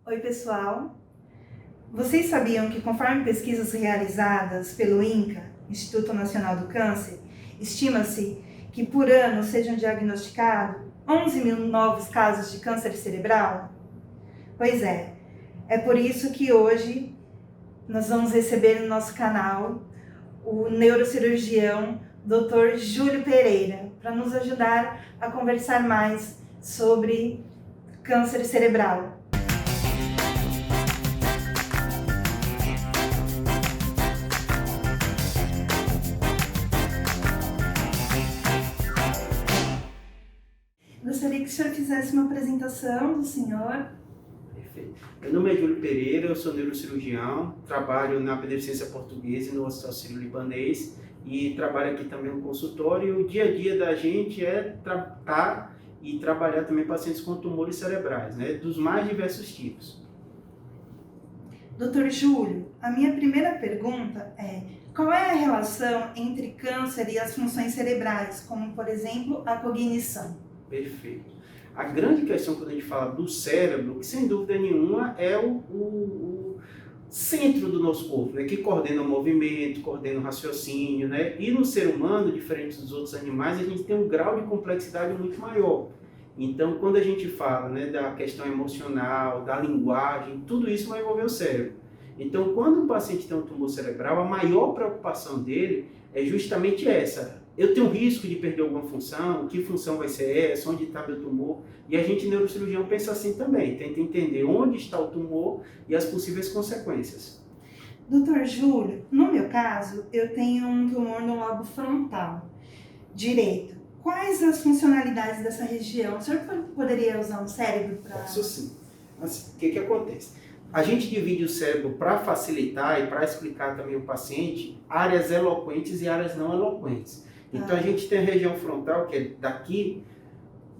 Oi, pessoal. Vocês sabiam que, conforme pesquisas realizadas pelo INCA, Instituto Nacional do Câncer, estima-se que por ano sejam diagnosticados 11 mil novos casos de câncer cerebral? Pois é por isso que hoje nós vamos receber no nosso canal o neurocirurgião Dr. Júlio Pereira, para nos ajudar a conversar mais sobre câncer cerebral. Gostaria que o senhor fizesse uma apresentação do senhor. Perfeito. Meu nome é Júlio Pereira, eu sou neurocirurgião, trabalho na Beneficência Portuguesa e no Hospital Sírio-Libanês e trabalho aqui também no consultório. O dia a dia da gente é tratar e trabalhar também pacientes com tumores cerebrais, né, dos mais diversos tipos. Dr. Júlio, a minha primeira pergunta é: qual é a relação entre câncer e as funções cerebrais, como, por exemplo, a cognição? Perfeito. A grande questão quando a gente fala do cérebro, que sem dúvida nenhuma é o centro do nosso corpo, né, que coordena o movimento, coordena o raciocínio, né? E no ser humano, diferente dos outros animais, a gente tem um grau de complexidade muito maior. Então, quando a gente fala, né, da questão emocional, da linguagem, tudo isso vai envolver o cérebro. Então, quando o paciente tem um tumor cerebral, a maior preocupação dele é justamente essa. Eu tenho risco de perder alguma função, que função vai ser essa, onde está meu tumor? E a gente, neurocirurgião, pensa assim também, tenta entender onde está o tumor e as possíveis consequências. Dr. Júlio, no meu caso, eu tenho um tumor no lobo frontal direito. Quais as funcionalidades dessa região? O senhor poderia usar um cérebro para... Isso sim. Assim, o que acontece? A gente divide o cérebro para facilitar e para explicar também ao paciente áreas eloquentes e áreas não eloquentes. Então a gente tem a região frontal, que é daqui,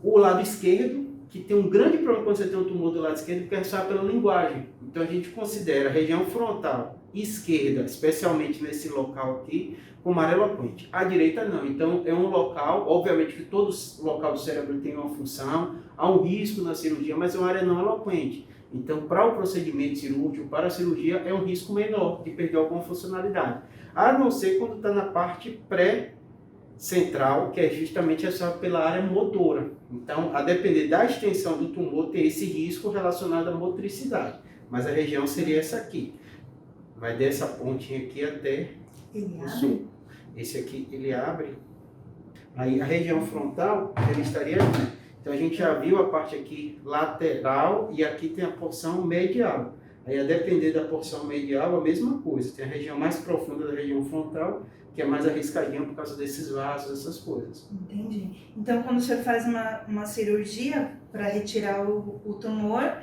o lado esquerdo, que tem um grande problema quando você tem um tumor do lado esquerdo, porque é só pela linguagem. Então a gente considera a região frontal esquerda, especialmente nesse local aqui, como área eloquente. A direita não. Então é um local, obviamente que todo local do cérebro tem uma função, há um risco na cirurgia, mas é uma área não eloquente. Então, para o procedimento cirúrgico, para a cirurgia, é um risco menor de perder alguma funcionalidade. A não ser quando está na parte pré-central, que é justamente essa pela área motora. Então, a depender da extensão do tumor, tem esse risco relacionado à motricidade. Mas a região seria essa aqui. Vai dessa pontinha aqui até o sul. Esse aqui, ele abre. Aí, a região frontal, ele estaria aqui. Então a gente já viu a parte aqui lateral e aqui tem a porção medial. Aí a depender da porção medial, a mesma coisa. Tem a região mais profunda da região frontal, que é mais arriscadinha por causa desses vasos, essas coisas. Entendi. Então quando o senhor faz uma cirurgia para retirar o tumor,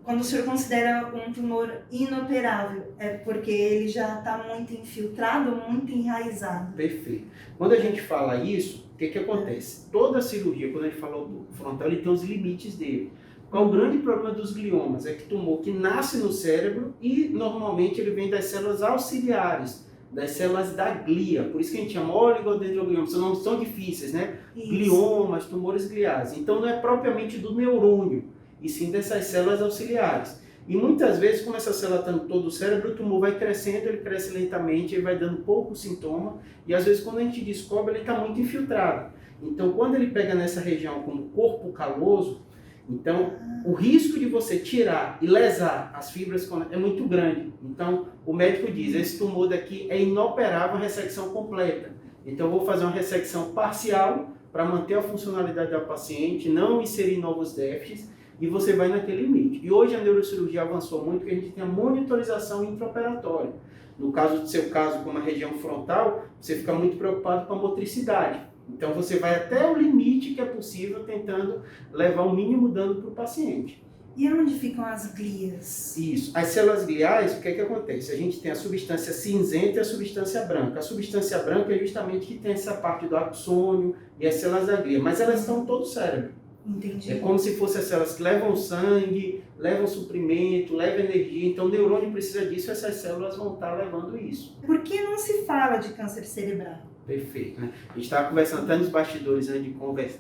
quando o senhor considera um tumor inoperável, é porque ele já está muito infiltrado, muito enraizado. Perfeito. Quando a gente fala isso, o que acontece? Toda cirurgia, quando a gente fala do frontal, ele tem os limites dele. Qual o grande problema dos gliomas? É que tumor que nasce no cérebro e normalmente ele vem das células auxiliares, das células da glia. Por isso que a gente chama oligodendroglioma. São nomes tão difíceis, né? Isso. Gliomas, tumores gliares. Então não é propriamente do neurônio, e sim dessas células auxiliares. E muitas vezes, como essa célula está em todo o cérebro, o tumor vai crescendo, ele cresce lentamente, ele vai dando pouco sintoma, e às vezes quando a gente descobre, ele está muito infiltrado. Então, quando ele pega nessa região como corpo caloso, então o risco de você tirar e lesar as fibras é muito grande. Então, o médico diz, esse tumor daqui é inoperável a ressecção completa. Então, eu vou fazer uma ressecção parcial para manter a funcionalidade da paciente, não inserir novos déficits, e você vai naquele limite. E hoje a neurocirurgia avançou muito, porque a gente tem a monitorização intraoperatória. No caso do seu caso, como a região frontal, você fica muito preocupado com a motricidade. Então você vai até o limite que é possível, tentando levar o mínimo dano para o paciente. E onde ficam as glias? Isso. As células gliais, o que acontece? A gente tem a substância cinzenta e a substância branca. A substância branca é justamente que tem essa parte do axônio e as células da glia, mas elas estão em todo o cérebro. Entendi. É como se fossem as células que levam sangue, levam suprimento, levam energia. Então o neurônio precisa disso, essas células vão estar levando isso. Por que não se fala de câncer cerebral? Perfeito, né? A gente estava conversando até nos bastidores antes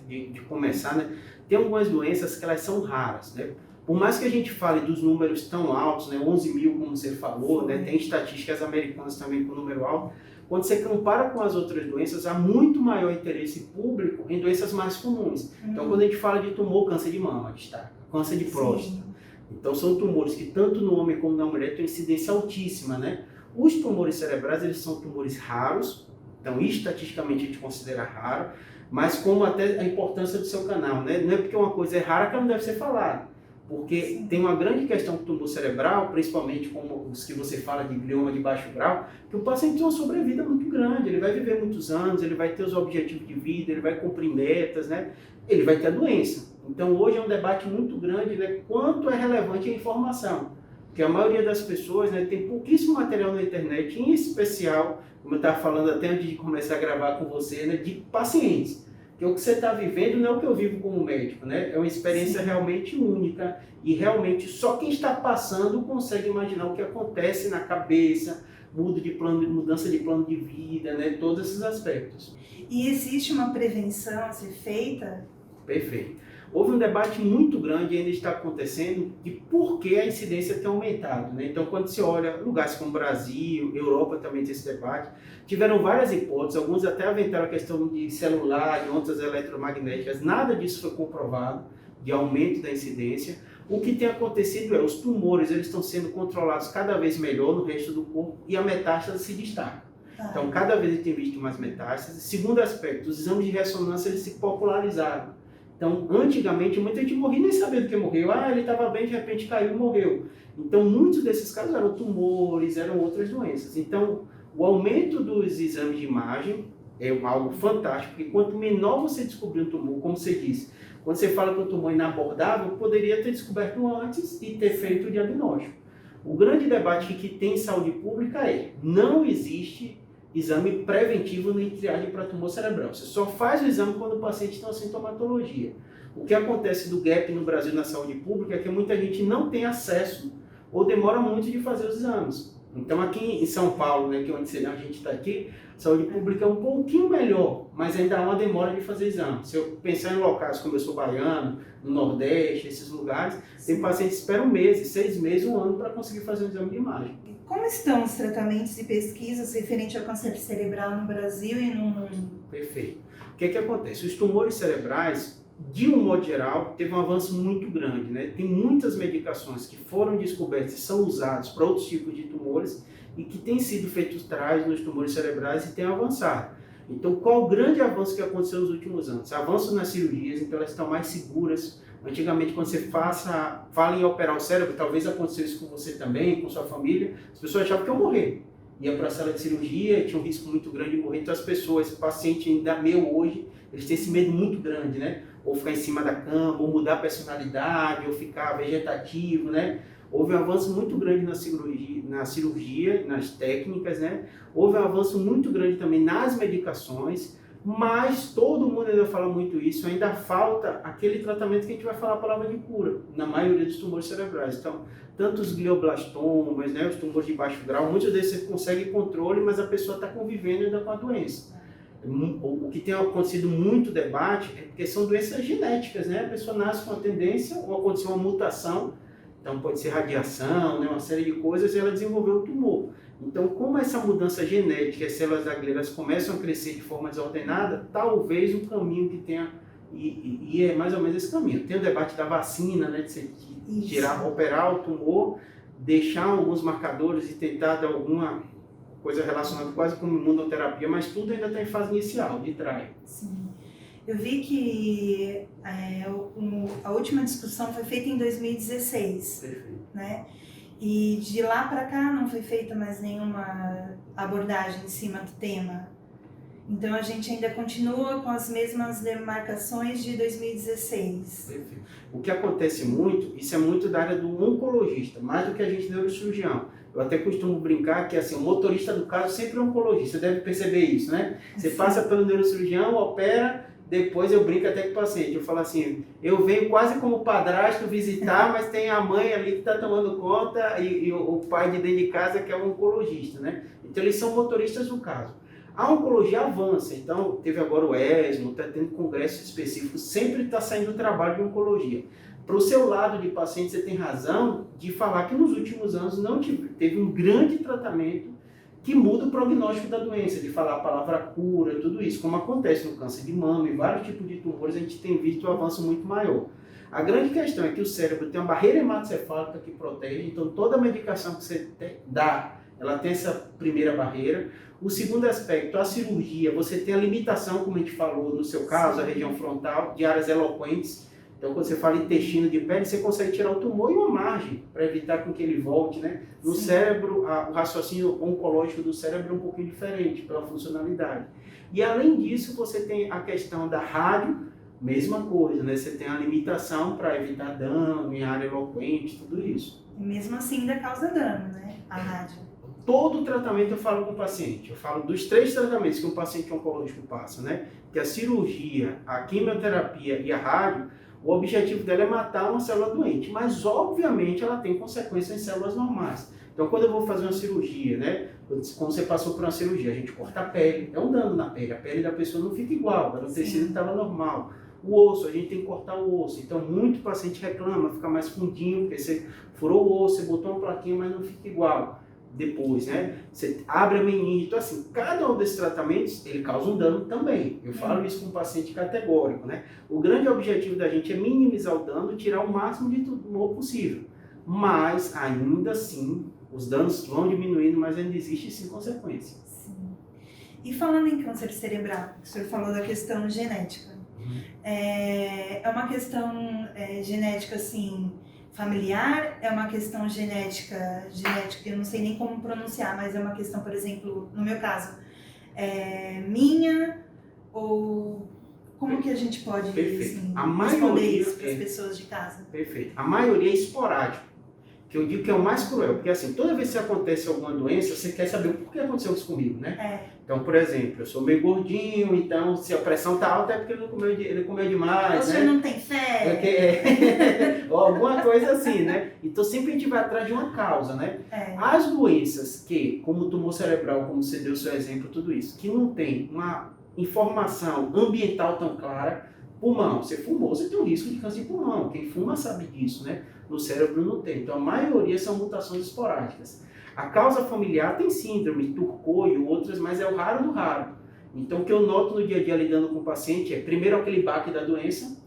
de começar, né? Tem algumas doenças que elas são raras, né? Por mais que a gente fale dos números tão altos, né, 11 mil, como você falou, né, tem estatísticas americanas também com número alto, quando você compara com as outras doenças, há muito maior interesse público em doenças mais comuns. Então, quando a gente fala de tumor, câncer de mama, destaca, câncer de próstata. Então, são tumores que tanto no homem como na mulher têm incidência altíssima, né? Os tumores cerebrais, eles são tumores raros, então, estatisticamente, a gente considera raro, mas como até a importância do seu canal, né? Não é porque uma coisa é rara que ela não deve ser falada. Porque tem uma grande questão com o tumor cerebral, principalmente como os que você fala de glioma de baixo grau, que o paciente tem uma sobrevida muito grande, ele vai viver muitos anos, ele vai ter os objetivos de vida, ele vai cumprir metas, né? Ele vai ter a doença. Então hoje é um debate muito grande, né? Quanto é relevante a informação. Porque a maioria das pessoas, né, tem pouquíssimo material na internet, em especial, como eu estava falando até antes de começar a gravar com você, né, de pacientes. Porque o que você está vivendo não é o que eu vivo como médico, né? É uma experiência realmente única e realmente só quem está passando consegue imaginar o que acontece na cabeça, mudança de plano de vida, né? Todos esses aspectos. E existe uma prevenção a ser feita? Perfeito. Houve um debate muito grande e ainda está acontecendo de por que a incidência tem aumentado, né? Então, quando se olha lugares como Brasil, Europa também tem esse debate, tiveram várias hipóteses, alguns até aventaram a questão de celular, de ondas eletromagnéticas, nada disso foi comprovado, de aumento da incidência. O que tem acontecido é os tumores eles estão sendo controlados cada vez melhor no resto do corpo e a metástase se destaca. Então, cada vez tem visto mais metástases. Segundo aspecto, os exames de ressonância eles se popularizaram. Então, antigamente, muita gente morria nem sabia do que morreu. Ah, ele estava bem, de repente caiu e morreu. Então, muitos desses casos eram tumores, eram outras doenças. Então, o aumento dos exames de imagem é algo fantástico, porque quanto menor você descobrir um tumor, como você disse, quando você fala que o tumor é inabordável, poderia ter descoberto antes e ter feito o diagnóstico. O grande debate que tem em saúde pública é, não existe exame preventivo nem triagem para tumor cerebral. Você só faz o exame quando o paciente tem uma sintomatologia. O que acontece do gap no Brasil na saúde pública é que muita gente não tem acesso ou demora muito de fazer os exames. Então aqui em São Paulo, né, que é onde a gente está aqui, a saúde pública é um pouquinho melhor, mas ainda há uma demora de fazer exame. Se eu pensar em locais como eu sou baiano, no Nordeste, esses lugares, tem pacientes que esperam meses, 6 meses, 1 ano para conseguir fazer um exame de imagem. Como estão os tratamentos e pesquisas referentes ao câncer cerebral no Brasil e no mundo? Perfeito. O que acontece? Os tumores cerebrais, de um modo geral, teve um avanço muito grande, né? Tem muitas medicações que foram descobertas e são usadas para outros tipos de tumores e que têm sido feitos trás nos tumores cerebrais e têm avançado. Então, qual o grande avanço que aconteceu nos últimos anos? Avanço nas cirurgias, então elas estão mais seguras. Antigamente, quando você fala em operar o cérebro, talvez aconteceu isso com você também, com sua família, as pessoas achavam que iam morrer. Ia para a sala de cirurgia, tinha um risco muito grande de morrer. Então, as pessoas, paciente ainda meu hoje, eles têm esse medo muito grande, né? Ou ficar em cima da cama, ou mudar a personalidade, ou ficar vegetativo, né? Houve um avanço muito grande na cirurgia, nas técnicas, né? Houve um avanço muito grande também nas medicações, mas todo mundo ainda fala muito isso, ainda falta aquele tratamento que a gente vai falar a palavra de cura, na maioria dos tumores cerebrais. Então, tanto os glioblastomas, né, os tumores de baixo grau, muitos desses você consegue controle, mas a pessoa está convivendo ainda com a doença. O que tem acontecido muito debate é porque são doenças genéticas, né? A pessoa nasce com uma tendência ou aconteceu uma mutação, então pode ser radiação, né, uma série de coisas, e ela desenvolveu o tumor. Então, como essa mudança genética, as células da glândula começam a crescer de forma desordenada, talvez um caminho que tenha, e é mais ou menos esse caminho. Tem o debate da vacina, né, de tirar, operar o tumor, deixar alguns marcadores e tentar dar alguma coisa relacionada quase com imunoterapia, mas tudo ainda está em fase inicial, de trial. Sim. Eu vi que a última discussão foi feita em 2016, Perfeito. né? E de lá para cá não foi feita mais nenhuma abordagem em cima do tema. Então a gente ainda continua com as mesmas demarcações de 2016. Perfeito. O que acontece muito, isso é muito da área do oncologista, mais do que a gente neurocirurgião. Eu até costumo brincar que assim, o motorista do caso sempre é um oncologista, você deve perceber isso, né? Você passa pelo neurocirurgião, opera, depois eu brinco até com o paciente, eu falo assim, eu venho quase como padrasto visitar, mas tem a mãe ali que está tomando conta e o pai de dentro de casa que é um oncologista, né? Então eles são motoristas do caso. A oncologia avança, então teve agora o ESMO, está tendo congressos específicos, sempre está saindo trabalho de oncologia. Para o seu lado de paciente, você tem razão de falar que nos últimos anos não teve um grande tratamento que muda o prognóstico da doença, de falar a palavra cura, tudo isso. Como acontece no câncer de mama e vários tipos de tumores, a gente tem visto um avanço muito maior. A grande questão é que o cérebro tem uma barreira hematocefálica que protege, então toda medicação que você dá, ela tem essa primeira barreira. O segundo aspecto, a cirurgia, você tem a limitação, como a gente falou no seu caso, a região frontal, de áreas eloquentes. Então, quando você fala intestino de pele, você consegue tirar o tumor e uma margem para evitar com que ele volte, né? No cérebro, o raciocínio oncológico do cérebro é um pouquinho diferente pela funcionalidade. E além disso, você tem a questão da rádio, mesma coisa, né? Você tem a limitação para evitar dano em área eloquente, tudo isso. E mesmo assim ainda causa dano, né? A rádio. Todo tratamento eu falo com o paciente, eu falo dos 3 tratamentos que um paciente oncológico passa, né? Que a cirurgia, a quimioterapia e a rádio, o objetivo dela é matar uma célula doente, mas obviamente ela tem consequências em células normais. Então quando eu vou fazer uma cirurgia, né? Quando você passou por uma cirurgia, a gente corta a pele, é um dano na pele, a pele da pessoa não fica igual, era um tecido que estava normal. O osso, a gente tem que cortar o osso, então muito paciente reclama, fica mais fundinho, porque você furou o osso, você botou uma plaquinha, mas não fica igual. Depois, né? Você abre a meninge, então assim, cada um desses tratamentos, ele causa um dano também. Eu falo isso com um paciente categórico, né? O grande objetivo da gente é minimizar o dano, tirar o máximo de tumor possível. Mas, ainda assim, os danos vão diminuindo, mas ainda existe sim consequência. Sim. E falando em câncer cerebral, o senhor falou da questão genética. É uma questão genética, assim, familiar, é uma questão genética, eu não sei nem como pronunciar, mas é uma questão, por exemplo, no meu caso, minha, ou como que a gente pode assim, responder isso para as pessoas de casa? Perfeito. A maioria é esporádico, que eu digo que é o mais cruel, porque assim, toda vez que acontece alguma doença, você quer saber o porquê aconteceu isso comigo, né? Então, por exemplo, eu sou meio gordinho, então se a pressão tá alta é porque ele comeu demais, Você não tem fé? Ou alguma coisa assim, né? Então sempre a gente vai atrás de uma causa, né? As doenças que, como o tumor cerebral, como você deu o seu exemplo, tudo isso, que não tem uma informação ambiental tão clara, pulmão, você fumou, você tem um risco de câncer de pulmão, quem fuma sabe disso, né? No cérebro não tem, então a maioria são mutações esporádicas. A causa familiar tem síndrome, Turco e outras, mas é o raro do raro. Então o que eu noto no dia a dia lidando com o paciente é, primeiro aquele baque da doença,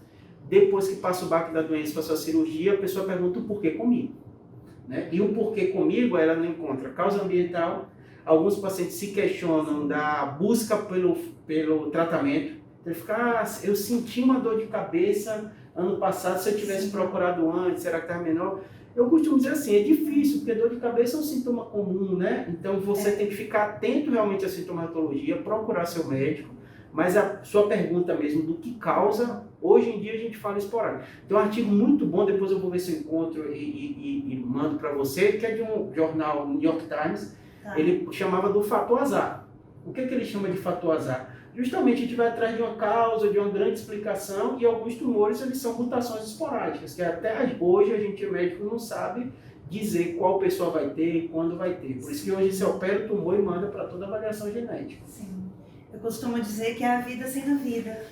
depois que passa o baque da doença, passa a cirurgia, a pessoa pergunta o porquê comigo. Né? E o porquê comigo, ela não encontra causa ambiental. Alguns pacientes se questionam da busca pelo tratamento. Ele fica, eu senti uma dor de cabeça ano passado, se eu tivesse procurado antes, será que estava menor? Eu costumo dizer assim, é difícil, porque dor de cabeça é um sintoma comum, né? Então você tem que ficar atento realmente à sintomatologia, procurar seu médico, mas a sua pergunta mesmo do que causa, hoje em dia a gente fala esporádico. Tem um artigo muito bom, depois eu vou ver se eu encontro e mando para você, que é de um jornal, New York Times, ele chamava do fator azar. O que ele chama de fator azar? Justamente a gente vai atrás de uma causa, de uma grande explicação, e alguns tumores eles são mutações esporádicas, que até hoje a gente, médico, não sabe dizer qual pessoa vai ter e quando vai ter. Por isso que hoje você opera o tumor e manda para toda a avaliação genética. Sim. Eu costumo dizer que é a vida sendo a vida.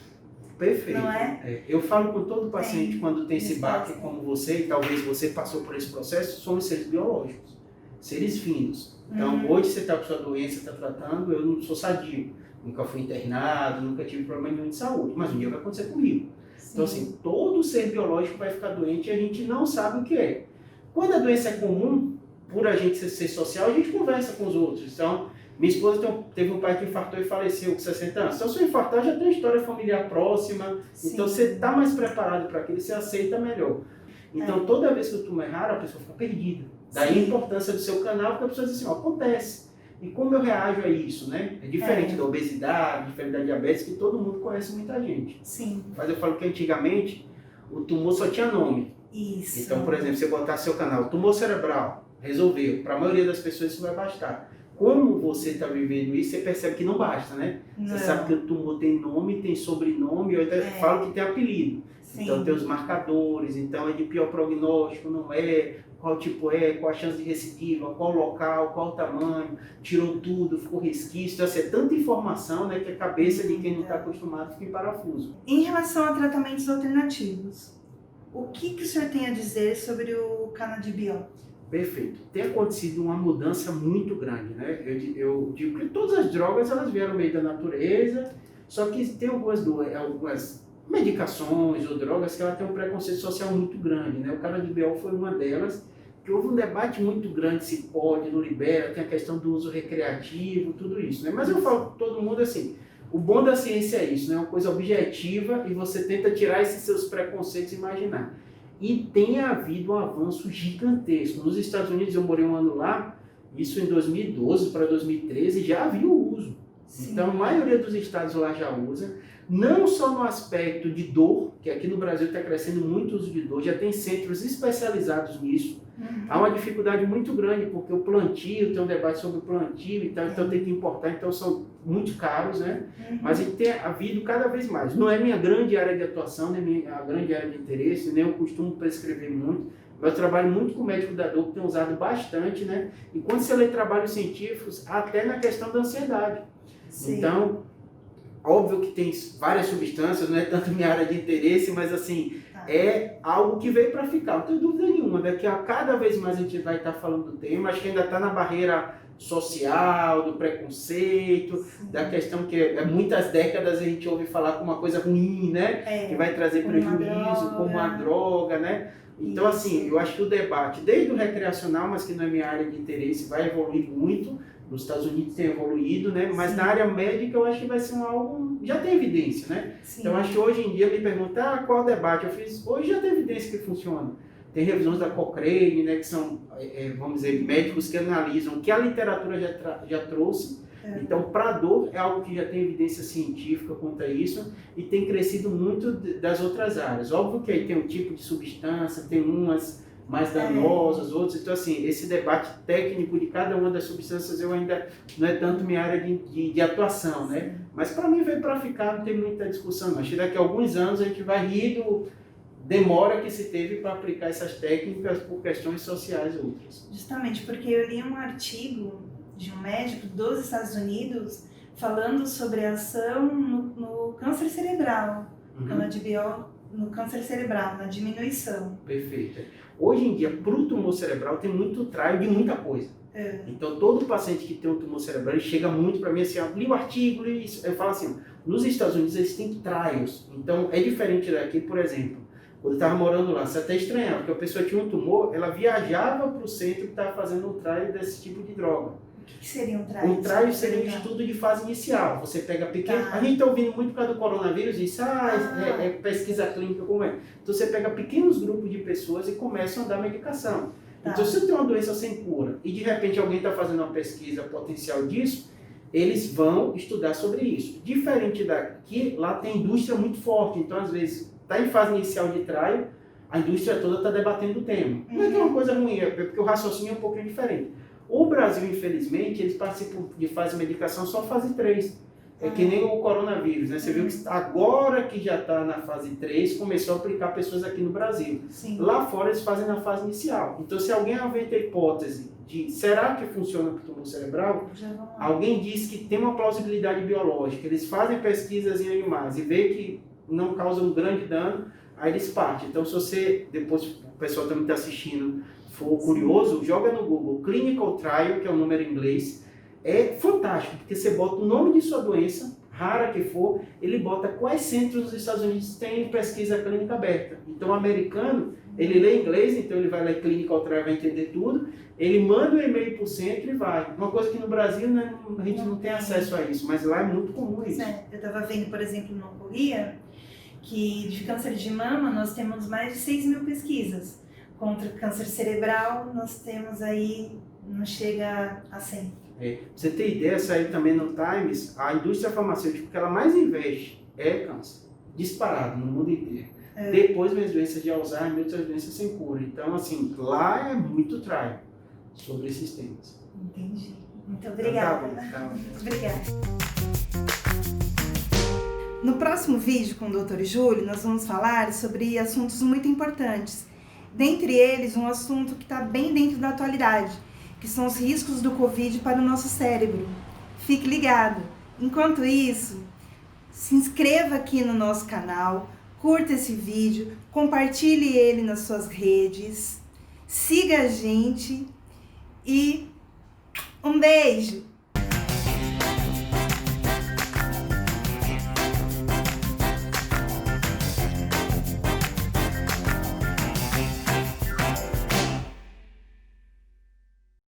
Perfeito. Não é? Eu falo com todo paciente quando tem esse baque como você, e talvez você passou por esse processo, somos seres biológicos, seres finos. Então, hoje você está com sua doença, está tratando, eu não sou sadio. Nunca fui internado, nunca tive problema nenhum de saúde, mas um dia vai acontecer comigo. Sim. Então, assim, todo ser biológico vai ficar doente e a gente não sabe o que é. Quando a doença é comum, por a gente ser social, a gente conversa com os outros. Então, minha esposa teve um pai que infartou e faleceu com 60 anos. Então, se eu infartar, já tem uma história familiar próxima. Sim. Então, você está mais preparado para aquilo, você aceita melhor. Então, toda vez que o tumor é raro, a pessoa fica perdida. Daí a importância do seu canal, porque a pessoa diz assim, acontece. E como eu reajo a isso, né? É diferente da obesidade, diferente da diabetes, que todo mundo conhece muita gente. Sim. Mas eu falo que antigamente o tumor só tinha nome. Isso. Então, por exemplo, você botar seu canal, tumor cerebral, resolveu. Para a maioria das pessoas isso vai bastar. Como você está vivendo isso, você percebe que não basta, né? Não. Você sabe que o tumor tem nome, tem sobrenome, eu até falo que tem apelido. Sim. Então tem os marcadores, então é de pior prognóstico, não é, qual tipo é, qual a chance de recidiva, qual local, qual o tamanho, tirou tudo, ficou resquício. Então, assim, é tanta informação, né, que a cabeça de quem não está acostumado fica em parafuso. Em relação a tratamentos alternativos, O que o senhor tem a dizer sobre o canabidiol? Perfeito. Tem acontecido uma mudança muito grande, né? Eu digo que todas as drogas elas vieram meio da natureza, só que tem algumas medicações ou drogas que ela tem um preconceito social muito grande, né? O canabidiol foi uma delas, que houve um debate muito grande se pode, não libera, tem a questão do uso recreativo, tudo isso, né? Mas eu falo para todo mundo assim, o bom da ciência é isso, né? Uma coisa objetiva e você tenta tirar esses seus preconceitos e imaginar. E tem havido um avanço gigantesco. Nos Estados Unidos, eu morei um ano lá, isso em 2012 para 2013, já havia o uso. Sim. Então, a maioria dos estados lá já usa, não só no aspecto de dor, que aqui no Brasil está crescendo muito o uso de dor, já tem centros especializados nisso. Há uma dificuldade muito grande, porque o plantio, tem um debate sobre o plantio e tal, então tem que importar, então são muito caros, né? Mas tem havido cada vez mais. Não é minha grande área de atuação, nem minha grande área de interesse, nem eu costumo prescrever muito, mas eu trabalho muito com o médico da dor, que tem usado bastante, né? E quando você lê trabalhos científicos, até na questão da ansiedade. Sim. Então, óbvio que tem várias substâncias, não é tanto minha área de interesse, mas assim, é algo que veio para ficar, não tenho dúvida nenhuma. Daqui a cada vez mais a gente vai estar falando do tema, acho que ainda está na barreira social, do preconceito, sim, da questão que muitas décadas a gente ouve falar como uma coisa ruim, né? Que vai trazer prejuízo, como uma droga, né? Então, isso, assim, eu acho que o debate, desde o recreacional, mas que não é minha área de interesse, vai evoluir muito. Nos Estados Unidos tem evoluído, né? Mas sim, na área médica eu acho que vai ser algo, já tem evidência, né? Sim. Então acho que hoje em dia me perguntar qual o debate, eu fiz, hoje já tem evidência que funciona. Tem revisões da Cochrane, né, que são, vamos dizer, médicos que analisam o que a literatura já trouxe. Então, para dor é algo que já tem evidência científica quanto a isso e tem crescido muito das outras áreas. Óbvio que aí tem um tipo de substância, tem umas mais danosas, outras. Então, assim, esse debate técnico de cada uma das substâncias eu ainda não é tanto minha área de atuação, né? Mas para mim veio para ficar, não tem muita discussão. Acho que daqui a alguns anos a gente vai rir do demora que se teve para aplicar essas técnicas por questões sociais e outras. Justamente, porque eu li um artigo de um médico dos Estados Unidos falando sobre a ação no câncer cerebral, canabidiol no câncer cerebral, na diminuição. Perfeito. Hoje em dia, para o tumor cerebral, tem muito trial de muita coisa. Então, todo paciente que tem um tumor cerebral, ele chega muito para mim assim, li o artigo, eu falo assim, nos Estados Unidos eles têm trials. Então, é diferente daqui, por exemplo, quando eu estava morando lá, você até estranhava, porque a pessoa tinha um tumor, ela viajava para o centro que estava fazendo um trial desse tipo de droga. O que seria um trial? Um trial seria um estudo de fase inicial. Você pega pequeno... A gente está ouvindo muito por causa do coronavírus e diz, é pesquisa clínica, como é? Então você pega pequenos grupos de pessoas e começam a dar medicação. Então se você tem uma doença sem cura e de repente alguém está fazendo uma pesquisa potencial disso, eles vão estudar sobre isso. Diferente daqui, lá tem indústria muito forte. Então às vezes está em fase inicial de trial, a indústria toda está debatendo o tema. Não é que é uma coisa ruim, é porque o raciocínio é um pouquinho diferente. O Brasil, infelizmente, eles participam de fase de medicação só fase 3. É que nem o coronavírus, né? Você viu que agora que já está na fase 3, começou a aplicar pessoas aqui no Brasil. Sim. Lá fora eles fazem na fase inicial. Então, se alguém inventa a hipótese de será que funciona para o tumor cerebral, alguém diz que tem uma plausibilidade biológica, eles fazem pesquisas em animais e vê que não causa um grande dano, aí eles partem. Então, se você, depois o pessoal também está assistindo, for curioso, joga no Google Clinical Trial, que é o número em inglês. É fantástico, porque você bota o nome de sua doença, rara que for, ele bota quais centros dos Estados Unidos têm pesquisa clínica aberta. Então, o americano, ele lê inglês, então ele vai ler Clinical Trial, vai entender tudo, ele manda um e-mail para o centro e vai. Uma coisa que no Brasil, né, a gente não tem acesso a isso, mas lá é muito comum isso. Eu estava vendo, por exemplo, no Oncologia, que de câncer de mama nós temos mais de 6.000 pesquisas. Contra câncer cerebral, nós temos aí, não chega a 100. Pra você ter ideia, saiu também no Times, a indústria farmacêutica que ela mais investe é câncer, disparado no mundo inteiro. Depois vem as doenças de Alzheimer e outras doenças sem cura. Então, assim, lá é muito trial sobre esses temas. Entendi. Muito obrigada. Então, tá bom. Obrigada. No próximo vídeo com o Dr. Júlio, nós vamos falar sobre assuntos muito importantes. Dentre eles, um assunto que está bem dentro da atualidade, que são os riscos do Covid para o nosso cérebro. Fique ligado! Enquanto isso, se inscreva aqui no nosso canal, curta esse vídeo, compartilhe ele nas suas redes, siga a gente e um beijo!